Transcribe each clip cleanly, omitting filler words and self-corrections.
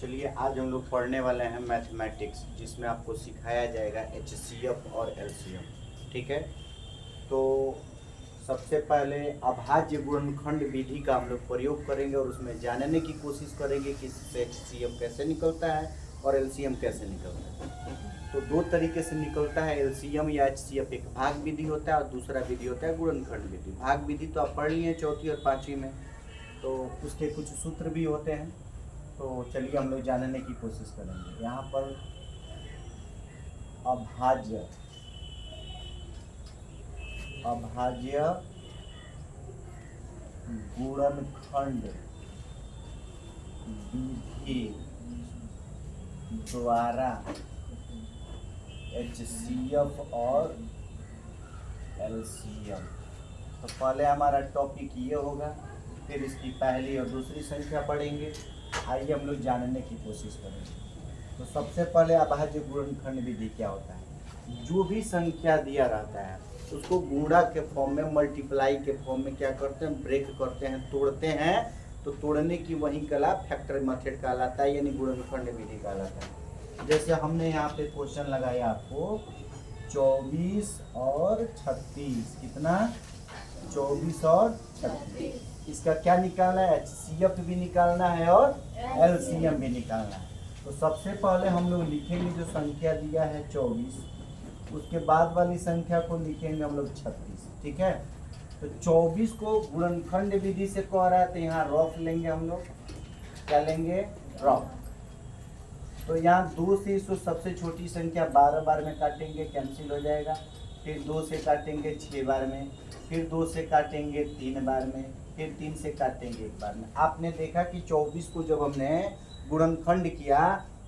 चलिए आज हम लोग पढ़ने वाले हैं मैथमेटिक्स, जिसमें आपको सिखाया जाएगा HCF और LCM। ठीक है, तो सबसे पहले अभाज्य गुणनखंड विधि का हम लोग प्रयोग करेंगे और उसमें जानने की कोशिश करेंगे कि इससे HCF कैसे निकलता है और LCM कैसे निकलता है। तो दो तरीके से निकलता है LCM या HCF। एक भाग विधि होता है और दूसरा विधि होता है गुणनखंड विधि। भाग विधि तो आप पढ़ लिए चौथी और पाँचवीं में, तो उसके कुछ सूत्र भी होते हैं। तो चलिए हम लोग जानने की कोशिश करेंगे। यहाँ पर अभाज्य गुणनखंड विधि द्वारा HCF और LCM। तो पहले हमारा टॉपिक ये होगा, फिर इसकी पहली और दूसरी संख्या पढ़ेंगे। आइए हम लोग जानने की कोशिश करेंगे। तो सबसे पहले अभाज्य गुणनखंड विधि क्या होता है। जो भी संख्या दिया रहता है उसको गुणा के फॉर्म में, मल्टीप्लाई के फॉर्म में क्या करते हैं, ब्रेक करते हैं, तोड़ते हैं। तो तोड़ने की वही कला फैक्टर मेथड कहलाता है, यानी गुणनखंड विधि कहलाता है। जैसे हमने यहाँ पे क्वेश्चन लगाया आपको 24 और 36, कितना 24 और 36। इसका क्या निकालना है, HCF भी निकालना है और LCM भी निकालना है। तो सबसे पहले हम लोग लिखेंगे जो संख्या दिया है 24, उसके बाद वाली संख्या को लिखेंगे हम लोग 36। ठीक है, तो 24 को गुणनखंड विधि से कह रहा है, तो यहाँ रफ लेंगे हम लोग। क्या लेंगे, रफ। तो यहाँ 2 से इसको सबसे छोटी संख्या 12 बार में काटेंगे, कैंसिल हो जाएगा। फिर 2 से काटेंगे 6 बार में, फिर 2 से काटेंगे 3 बार में, फिर 3 से काटेंगे 1 बार में। आपने देखा कि 24 को जब हमने गुणनखंड किया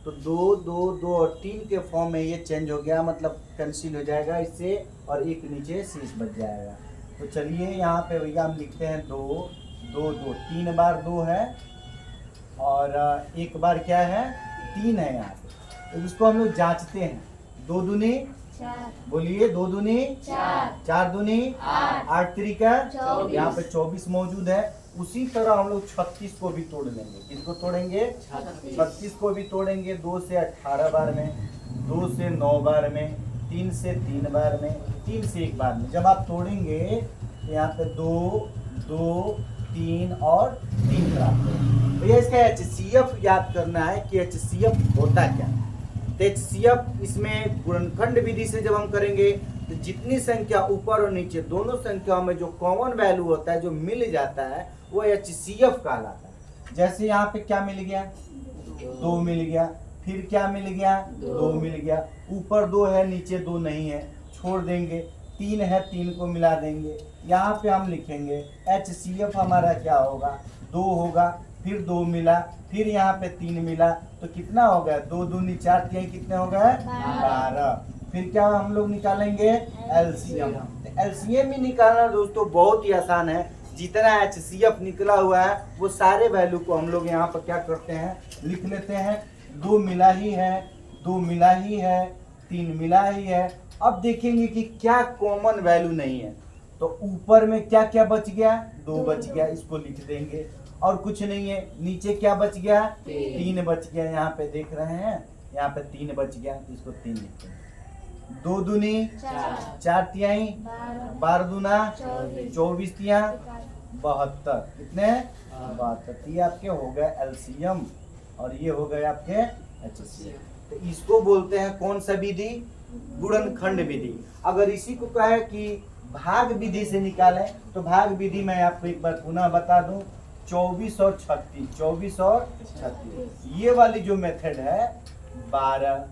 तो 2, 2, 2 और 3 के फॉर्म में ये चेंज हो गया, मतलब कैंसिल हो जाएगा इससे, और एक नीचे शेष बच जाएगा। तो चलिए यहाँ पे भैया हम लिखते हैं 2, 2, 2, 3 बार 2 है और 1 बार क्या है, 3 है यहाँ पे। तो इसको हम लोग जांचते हैं। 2 दूनी 4, बोलिए 2 दूनी 4, 4 दूनी 8, 8 त्रिका 24, यहाँ पे 24 मौजूद है। उसी तरह हम लोग 36 को भी तोड़ लेंगे। किसको तोड़ेंगे, 36 को भी तोड़ेंगे। 2 से 18 बार में, 2 से 9 बार में, 3 से 3 बार में, 3 से 1 बार में। जब आप तोड़ेंगे तो यहाँ पे 2, 2, 3 और 3 प्राप्त होगा। भैया इसका HCF याद करना है कि HCF होता क्या है। तो HCF इसमें गुणनखंड विधि से जब हम करेंगे तो जितनी संख्या ऊपर और नीचे दोनों संख्याओं में जो कॉमन वैल्यू होता है, जो मिल जाता है, वो HCF कहलाता है। जैसे यहाँ पे क्या मिल गया, 2 मिल गया। फिर क्या मिल गया, 2 मिल गया। ऊपर 2 है, नीचे 2 नहीं है, छोड़ देंगे। 3 है, 3 को मिला देंगे। यहाँ पे हम लिखेंगे HCF हमारा क्या होगा, 2 होगा। फिर 2 मिला, फिर यहाँ पे 3 मिला, तो कितना हो गया, 2 दूनी 4, 3 कितने हो गए, 12। फिर क्या हम लोग निकालेंगे, LCM। LCM ही निकालना दोस्तों बहुत ही आसान है। जितना HCF निकला हुआ है वो सारे वैल्यू को हम लोग यहाँ पर क्या करते हैं, लिख लेते हैं। 2 मिला ही है, 2 मिला ही है, 3 मिला ही है। अब देखेंगे कि क्या कॉमन वैल्यू नहीं है। तो ऊपर में क्या क्या बच गया, 2 बच गया, इसको लिख देंगे। और कुछ नहीं है। नीचे क्या बच गया, 3 बच गया। यहाँ पे देख रहे हैं, यहाँ पे 3 बच गया, इसको 3 लिखते हैं। 2 दूनी 4 तिहाई 12 दूना 24 तिहा 72, कितने 72। ये आपके हो गए LCM और ये हो गए आपके HCF। तो इसको बोलते हैं कौन सा विधि, गुणनखंड विधि। अगर इसी को कहे कि भाग विधि से निकालें तो भाग विधि में आपको एक बार पुनः बता दूं, 24 और 36, 24 और 36। ये वाली जो मेथड है 12,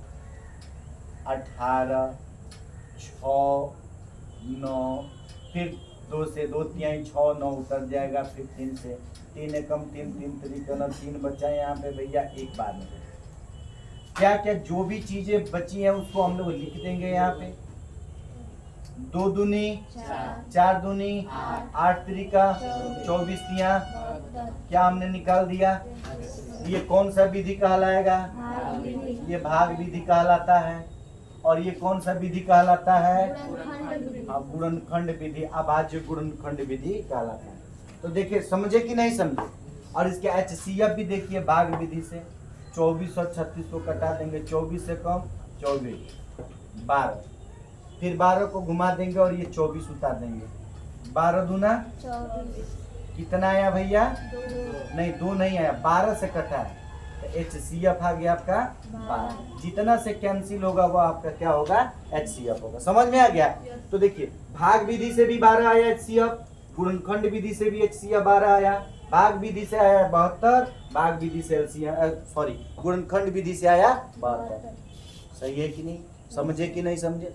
18, 6, 9, फिर 2 से 2 तिहाई 6, 9 उतर जाएगा। फिर 3 से 3 एकम 3, 3 त्रिकोण 3 बचा है यहाँ पे भैया 1 बार में। क्या क्या जो भी चीजें बची हैं उसको हम लोग लिख देंगे यहाँ पे। 2 दूनी 4 दूनी 8 त्रिका 24 तिहा, क्या हमने निकाल दिया। ये कौन सा विधि कहलाएगा, ये भाग विधि कहलाता है। और ये कौन सा विधि कहलाता है, गुणनखंड विधि, अभाज्य गुणनखंड विधि कहलाता है। तो देखिए समझे कि नहीं समझे। और इसके HCF भी देखिए भाग विधि से 24 और 36 को कटा देंगे, 24 से कम 24, 12, फिर 12 को घुमा देंगे और ये 24 उतार देंगे, 12 दूना 24, कितना आया भैया? 2, नहीं 2 नहीं आया, 12 से कटा है तो HCF आ गया आपका 12। जितना से कैंसिल होगा वो आपका क्या होगा? HCF होगा। समझ में आ गया? तो देखिए भाग विधि से भी 12 आया HCF, गुणनखंड विधि से भी HCF 12 आया, भाग विधि से आया 72, भाग विधि से सॉरी गुणनखंड विधि से आया 72। सही है कि नहीं? समझे कि नहीं समझे?